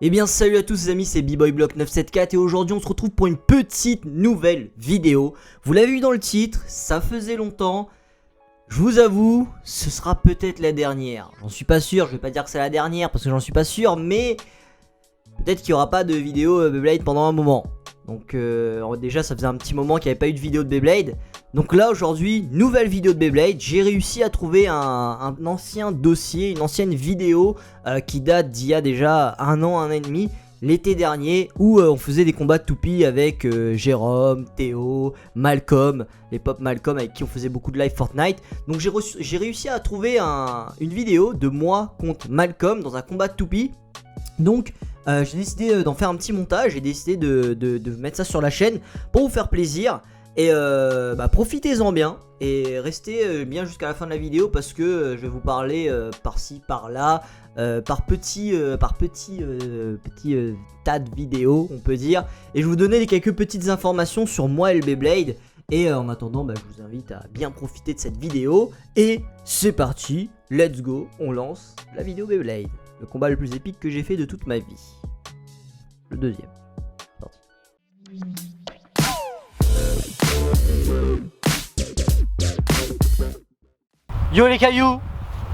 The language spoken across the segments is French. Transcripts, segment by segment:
Eh bien salut à tous les amis, c'est BboyBlock974 et aujourd'hui on se retrouve pour une petite nouvelle vidéo. Vous l'avez vu dans le titre, ça faisait longtemps. Je vous avoue, ce sera peut-être la dernière. J'en suis pas sûr, je vais pas dire que c'est la dernière parce que j'en suis pas sûr, mais peut-être qu'il n'y aura pas de vidéo Beyblade pendant un moment. Donc déjà ça faisait un petit moment qu'il n'y avait pas eu de vidéo de Beyblade. Donc là aujourd'hui, nouvelle vidéo de Beyblade. J'ai réussi à trouver un ancien dossier, une ancienne vidéo qui date d'il y a déjà un an et demi, l'été dernier, où on faisait des combats de toupies avec Jérôme, Théo, Malcolm, les pop Malcolm avec qui on faisait beaucoup de live Fortnite. Donc j'ai réussi à trouver une vidéo de moi contre Malcolm dans un combat de toupies. Donc j'ai décidé d'en faire un petit montage, j'ai décidé de mettre ça sur la chaîne pour vous faire plaisir. Et profitez-en bien et restez bien jusqu'à la fin de la vidéo parce que je vais vous parler par-ci par-là, par petits tas de vidéos on peut dire. Et je vais vous donner quelques petites informations sur moi et le Beyblade. Et en attendant je vous invite à bien profiter de cette vidéo. Et c'est parti, let's go, on lance la vidéo Beyblade. Le combat le plus épique que j'ai fait de toute ma vie. Le deuxième. Parti. Yo les cailloux,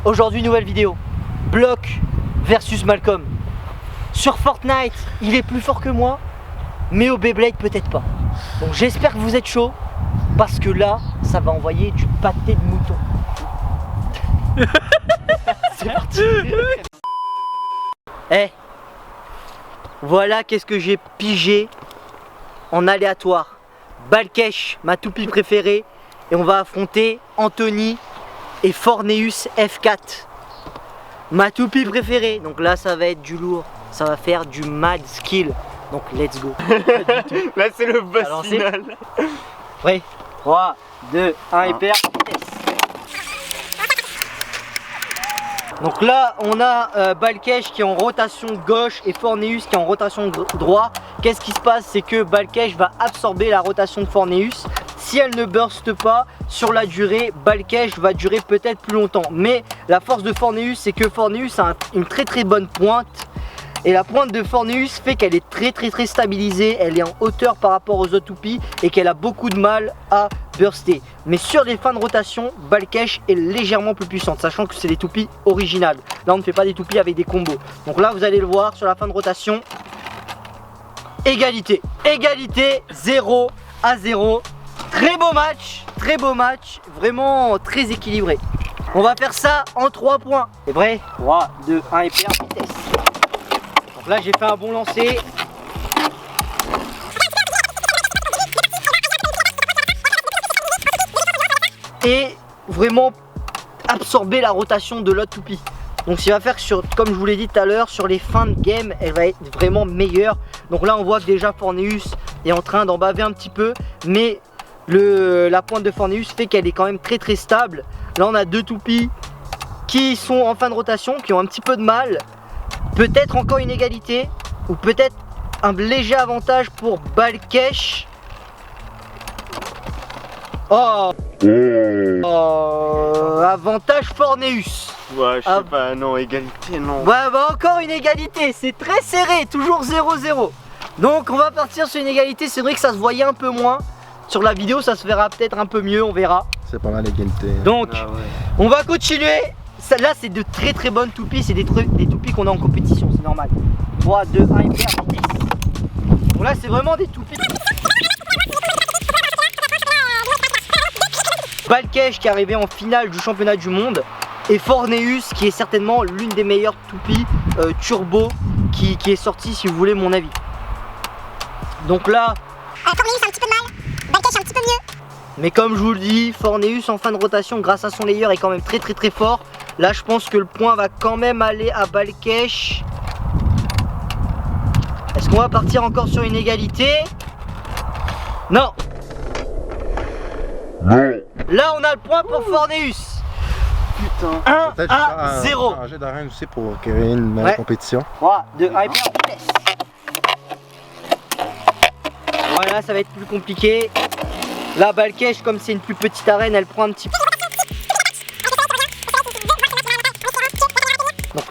aujourd'hui nouvelle vidéo. Block versus Malcolm. Sur Fortnite, il est plus fort que moi, mais au Beyblade peut-être pas. Donc j'espère que vous êtes chaud, parce que là, ça va envoyer du pâté de mouton. C'est parti. Voilà qu'est-ce que j'ai pigé en aléatoire. Balkesh, ma toupie préférée, et on va affronter Anthony et Forneus F4, ma toupie préférée. Donc là ça va être du lourd, ça va faire du mad skill. Donc let's go. Là c'est le boss final. Oui, 3, 2, 1 et perd. Donc là on a Balkesh qui est en rotation gauche et Forneus qui est en rotation droite. Qu'est-ce qui se passe, c'est que Balkesh va absorber la rotation de Forneus. Si elle ne burst pas sur la durée, Balkesh va durer peut-être plus longtemps. Mais la force de Forneus, c'est que Forneus a une très bonne pointe. Et la pointe de Forneus fait qu'elle est très stabilisée. Elle est en hauteur par rapport aux autres toupies et qu'elle a beaucoup de mal à burster. Mais sur les fins de rotation, Balkesh est légèrement plus puissante, sachant que c'est des toupies originales. Là on ne fait pas des toupies avec des combos. Donc là vous allez le voir sur la fin de rotation. Égalité, 0-0. Très beau match, vraiment très équilibré. On va faire ça en 3 points. C'est vrai, 3, 2, 1 et perd vitesse. Donc là j'ai fait un bon lancer. Et vraiment absorber la rotation de l'autre toupie. Donc ce qu'il va faire comme je vous l'ai dit tout à l'heure, sur les fins de game, elle va être vraiment meilleure. Donc là on voit que déjà Forneus est en train d'en baver un petit peu, mais la pointe de Forneus fait qu'elle est quand même très stable. Là on a deux toupies qui sont en fin de rotation, qui ont un petit peu de mal. Peut-être encore une égalité, ou peut-être un léger avantage pour Balkesh. Avantage Forneus. Ouais, je sais pas, non, égalité, non. Encore une égalité, c'est très serré, toujours 0-0. Donc on va partir sur une égalité, c'est vrai que ça se voyait un peu moins. Sur la vidéo, ça se verra peut-être un peu mieux, on verra. C'est pas mal l'égalité. Donc, on va continuer. Là, c'est de très bonnes toupies, c'est des toupies qu'on a en compétition, c'est normal. 3, 2, 1 et perd. Donc là, c'est vraiment des toupies. Balkesh qui est arrivé en finale du championnat du monde. Et Forneus qui est certainement l'une des meilleures toupies turbo qui est sortie, si vous voulez mon avis. Donc là, Forneus a un petit peu de mal, Balkesh un petit peu mieux. Mais comme je vous le dis, Forneus en fin de rotation grâce à son layer est quand même très fort. Là je pense que le point va quand même aller à Balkesh. Est-ce qu'on va partir encore sur une égalité? Non. Là on a le point pour Forneus. Putain. 1 à 0. Changer d'arène aussi pour créer une meilleure compétition. 3, 2, 1 et puis on laisse. Voilà, ça va être plus compliqué. Là Balkesh, comme c'est une plus petite arène, elle prend un petit peu.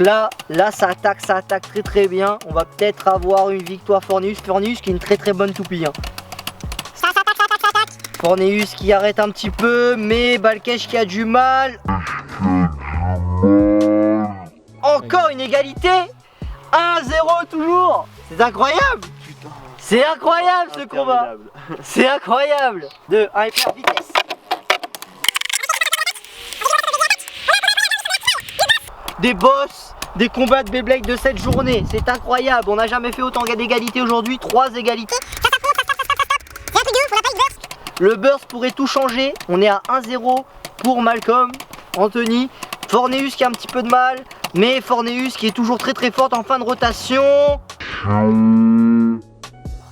là ça attaque très très bien. On va peut-être avoir une victoire Forneus qui est une très bonne toupie. Hein. Ça attaque. Forneus qui arrête un petit peu, mais Balkesh qui a du mal. Encore une égalité. 1-0 toujours. C'est incroyable. C'est incroyable ce combat. C'est incroyable. De hyper vitesse. Des boss, des combats de Beyblade de cette journée. C'est incroyable. On n'a jamais fait autant d'égalité aujourd'hui. 3 égalités. Le burst pourrait tout changer. On est à 1-0 pour Malcolm, Anthony. Forneus qui a un petit peu de mal, mais Forneus qui est toujours très forte en fin de rotation.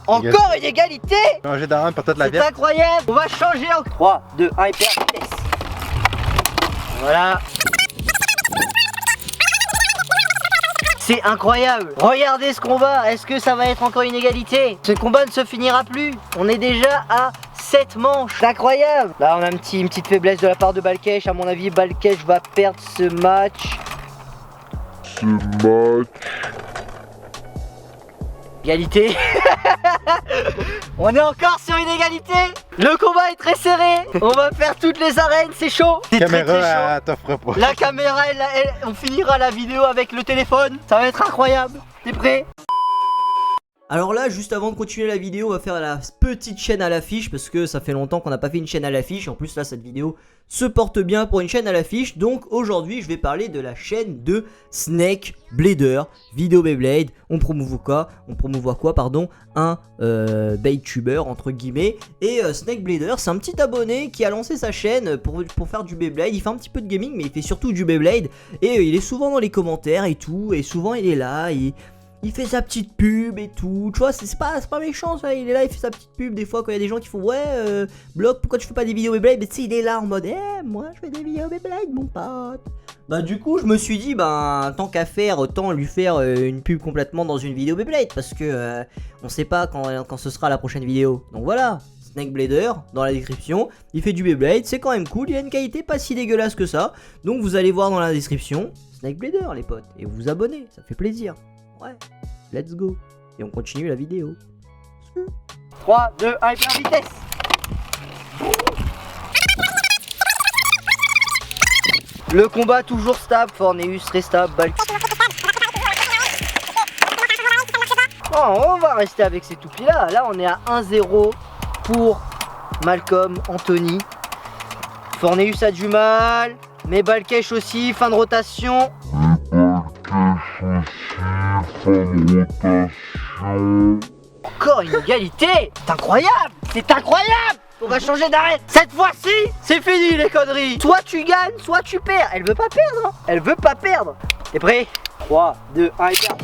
Encore une égalité. Changer d'arme pour toute la C'est verte. incroyable. On va changer en 3, 2, 1, hyper vitesse. Voilà. C'est incroyable. Regardez ce combat. Est-ce que ça va être encore une égalité? Ce combat ne se finira plus. On est déjà à 7 manches. C'est incroyable. Là, on a une petite faiblesse de la part de Balkesh. À mon avis, Balkesh va perdre ce match. Égalité. On est encore sur une égalité. Le combat est très serré. On va faire toutes les arènes, c'est chaud. C'est très chaud. Caméra, elle t'offre pas. La caméra, on finira la vidéo avec le téléphone. Ça va être incroyable. T'es prêt? Alors là, juste avant de continuer la vidéo, on va faire la petite chaîne à l'affiche parce que ça fait longtemps qu'on n'a pas fait une chaîne à l'affiche. En plus là, cette vidéo se porte bien pour une chaîne à l'affiche. Donc aujourd'hui, je vais parler de la chaîne de Snake Blader, Vidéo Beyblade. On promouvoit quoi, pardon, un Beytuber entre guillemets. Et Snake Blader, c'est un petit abonné qui a lancé sa chaîne pour faire du Beyblade. Il fait un petit peu de gaming, mais il fait surtout du Beyblade. Et il est souvent dans les commentaires et tout. Et souvent il est là, il fait sa petite pub et tout, tu vois, c'est pas méchant ça, il est là, il fait sa petite pub des fois quand il y a des gens qui font ouais, Block, pourquoi tu fais pas des vidéos Beyblade? Mais tu sais, il est là en mode, moi je fais des vidéos Beyblade mon pote. Bah du coup, je me suis dit, tant qu'à faire, autant lui faire une pub complètement dans une vidéo Beyblade, parce que on sait pas quand ce sera la prochaine vidéo. Donc voilà, Snake Blader, dans la description, il fait du Beyblade, c'est quand même cool, il a une qualité pas si dégueulasse que ça. Donc vous allez voir dans la description, Snake Blader les potes, et vous vous abonnez, ça fait plaisir. Ouais, let's go. Et on continue la vidéo. 3, 2, 1, hyper vitesse. Le combat toujours stable, Forneus très stable, Oh, on va rester avec ces toupies là. Là on est à 1-0 pour Malcolm, Anthony. Forneus a du mal, mais Balkesh aussi, fin de rotation. Encore une égalité. C'est incroyable. C'est incroyable. On va changer d'arène. Cette fois-ci, c'est fini les conneries. Soit tu gagnes, soit tu perds. Elle veut pas perdre, hein. Elle veut pas perdre. T'es prêt? 3, 2, 1 et 4.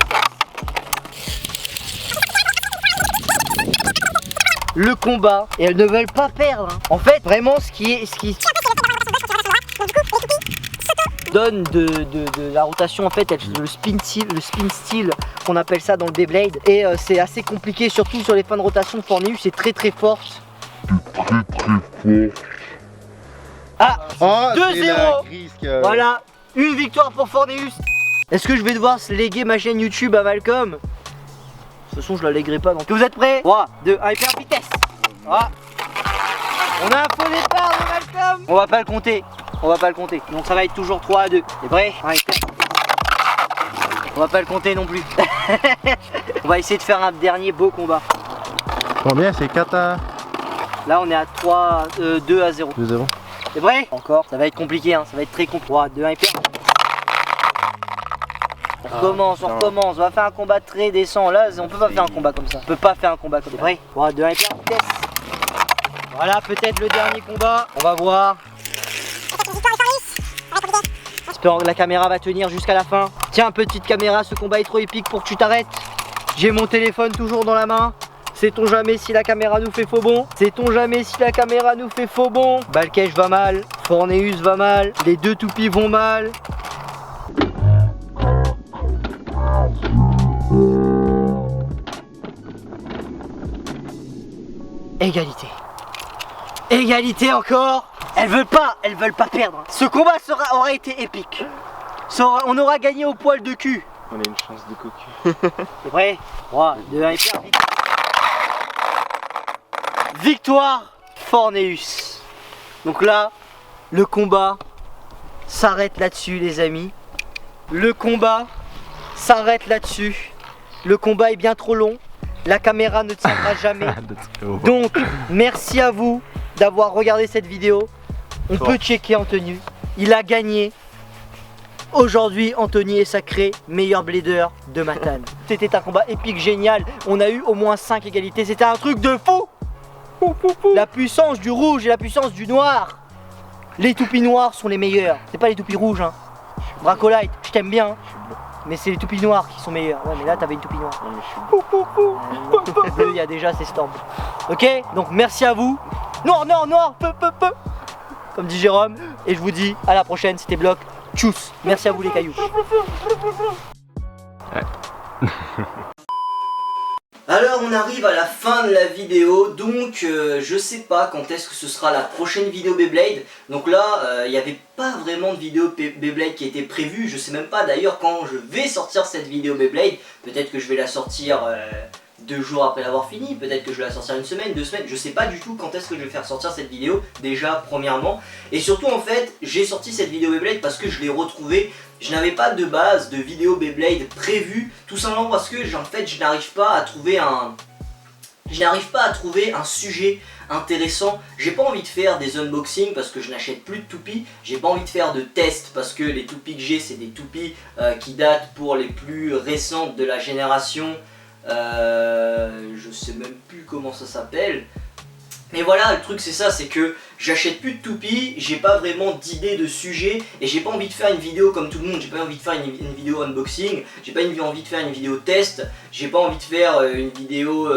Le combat. Et elles ne veulent pas perdre, hein. En fait, vraiment ce qui donne de la rotation, en fait, le spin style qu'on appelle ça dans le Beyblade, et c'est assez compliqué, surtout sur les fins de rotation. Forneus c'est très forte. Ah, 2-0. Voilà, une victoire pour Forneus. Est-ce que je vais devoir léguer ma chaîne YouTube à Malcolm? De toute façon je la léguerai pas, donc vous êtes prêts? 3, 2, 1, hyper vitesse. Ah. On a un faux départ de Malcolm. On va pas le compter. On va pas le compter, donc ça va être toujours 3-2. T'es prêt? On va pas le compter non plus. On va essayer de faire un dernier beau combat. Combien? C'est 4 à... Là on est à 2-0. 2-0. T'es prêt? Encore, ça va être compliqué, hein. Ça va être très compliqué. 3, 2, 1, hyper. On recommence, on va faire un combat très décent. Là on peut pas faire un combat comme ça. On peut pas faire un combat comme ça. T'es prêt? 3, 2, 1, hyper vitesse. Voilà, peut-être le dernier combat. On va voir. J'espère que la caméra va tenir jusqu'à la fin. Tiens, petite caméra, ce combat est trop épique pour que tu t'arrêtes. J'ai mon téléphone toujours dans la main. Sait-on jamais si la caméra nous fait faux bon? Sait-on jamais si la caméra nous fait faux bon? Balkesh va mal, Forneus va mal, les deux toupies vont mal. Égalité. Égalité encore. Elles veulent pas perdre. Ce combat aura été épique. on aura gagné au poil de cul. On a une chance de cocu. C'est prêt? 3, 2, 1, hyper vite. Victoire Forneus. Donc là, le combat s'arrête là-dessus les amis. Le combat s'arrête là-dessus. Le combat est bien trop long. La caméra ne tiendra jamais. Donc, merci à vous d'avoir regardé cette vidéo. On peut checker Anthony. Il a gagné. Aujourd'hui, Anthony est sacré meilleur blader de Matane. C'était un combat épique, génial. On a eu au moins 5 égalités. C'était un truc de fou. La puissance du rouge et la puissance du noir. Les toupies noirs sont les meilleurs. C'est pas les toupies rouges. Hein. Bracolite, je t'aime bien. Hein. Mais c'est les toupies noirs qui sont meilleurs. Ouais, mais là, t'avais une toupie noire. Bleu, il y a déjà ces Storm. Ok, donc merci à vous. Noir, noir, noir, peu. Comme dit Jérôme. Et je vous dis à la prochaine. C'était Block. Tchuss. Merci à vous les cailloux. Alors on arrive à la fin de la vidéo, donc je sais pas quand est-ce que ce sera la prochaine vidéo Beyblade. Donc là, il n'y avait pas vraiment de vidéo Beyblade qui était prévue. Je sais même pas d'ailleurs quand je vais sortir cette vidéo Beyblade. Peut-être que je vais la sortir 2 jours après l'avoir fini, peut-être que je vais la sortir 1 semaine, 2 semaines. Je sais pas du tout quand est-ce que je vais faire sortir cette vidéo, déjà premièrement. Et surtout en fait, j'ai sorti cette vidéo Beyblade parce que je l'ai retrouvée. Je n'avais pas de base de vidéo Beyblade prévue, tout simplement parce que en fait je n'arrive pas à trouver un sujet intéressant. J'ai pas envie de faire des unboxings parce que je n'achète plus de toupies. J'ai pas envie de faire de tests parce que les toupies que j'ai c'est des toupies qui datent pour les plus récentes de la génération. Je sais même plus comment ça s'appelle. Mais voilà, le truc c'est ça, c'est que j'achète plus de toupies, j'ai pas vraiment d'idée de sujet et j'ai pas envie de faire une vidéo comme tout le monde, j'ai pas envie de faire une vidéo unboxing, j'ai pas envie de faire une vidéo test, j'ai pas envie de faire une vidéo,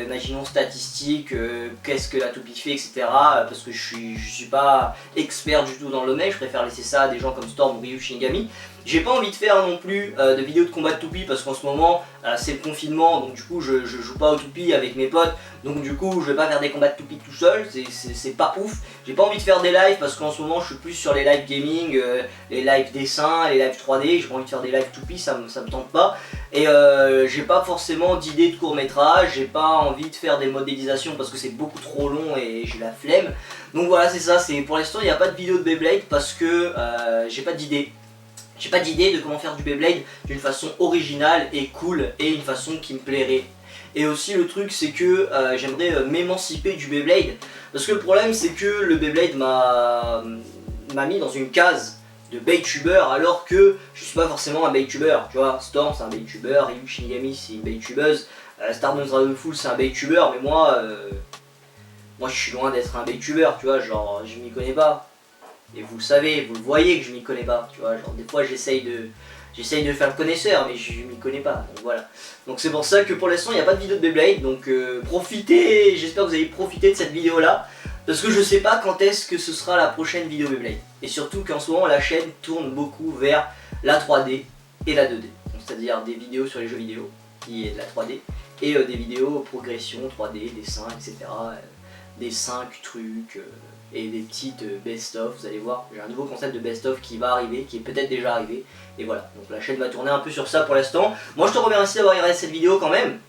imaginons statistique, qu'est-ce que la toupie fait, etc. Parce que je suis pas expert du tout dans le domaine, je préfère laisser ça à des gens comme Storm ou Ryu Shinigami. J'ai pas envie de faire non plus de vidéos de combat de toupies parce qu'en ce moment c'est le confinement, donc du coup je joue pas aux toupies avec mes potes, donc du coup je vais pas faire des combats de toupies tout seul, c'est pas ouf. J'ai pas envie de faire des lives parce qu'en ce moment je suis plus sur les lives gaming, les lives dessins, les lives 3D, j'ai pas envie de faire des lives toupies, ça me tente pas. Et j'ai pas forcément d'idée de court métrage, j'ai pas envie de faire des modélisations parce que c'est beaucoup trop long et j'ai la flemme. Donc voilà, c'est ça, pour l'instant il n'y a pas de vidéo de Beyblade parce que j'ai pas d'idée. J'ai pas d'idée de comment faire du Beyblade d'une façon originale et cool et une façon qui me plairait. Et aussi le truc c'est que j'aimerais m'émanciper du Beyblade. Parce que le problème c'est que le Beyblade m'a mis dans une case de Beytuber alors que je suis pas forcément un Beytuber. Tu vois, Storm c'est un Beytuber, Ryu Shinigami c'est une Beytubeuse, Stardust Dragonful c'est un Beytuber, mais moi je suis loin d'être un Beytuber, tu vois, genre je m'y connais pas. Et vous le savez, vous le voyez que je m'y connais pas, tu vois, genre des fois j'essaye de faire le connaisseur mais je m'y connais pas, donc voilà. Donc c'est pour ça que pour l'instant il n'y a pas de vidéo de Beyblade, donc profitez, j'espère que vous allez profiter de cette vidéo là, parce que je sais pas quand est-ce que ce sera la prochaine vidéo Beyblade. Et surtout qu'en ce moment la chaîne tourne beaucoup vers la 3D et la 2D, c'est-à-dire des vidéos sur les jeux vidéo, qui est de la 3D, et des vidéos progression 3D, dessin, etc. Des 5 trucs... et des petites best-of, vous allez voir, j'ai un nouveau concept de best-of qui va arriver, qui est peut-être déjà arrivé, et voilà, donc la chaîne va tourner un peu sur ça pour l'instant. Moi je te remercie d'avoir regardé cette vidéo quand même,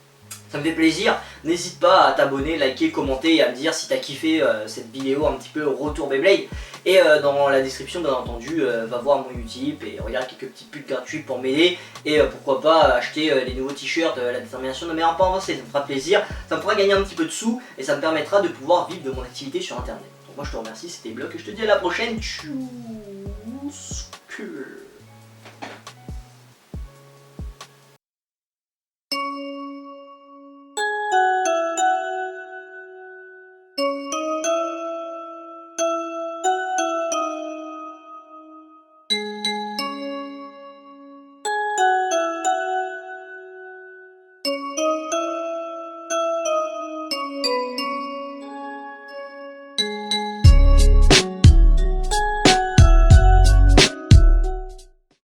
ça me fait plaisir, n'hésite pas à t'abonner, liker, commenter et à me dire si t'as kiffé cette vidéo un petit peu retour Beyblade, et dans la description bien entendu, va voir mon Utip et regarde quelques petits pubs gratuits pour m'aider, et pourquoi pas acheter les nouveaux t-shirts, la détermination ne m'aura pas avancé, ça me fera plaisir, ça me fera gagner un petit peu de sous, et ça me permettra de pouvoir vivre de mon activité sur internet. Moi je te remercie, c'était Block et je te dis à la prochaine. Tchou.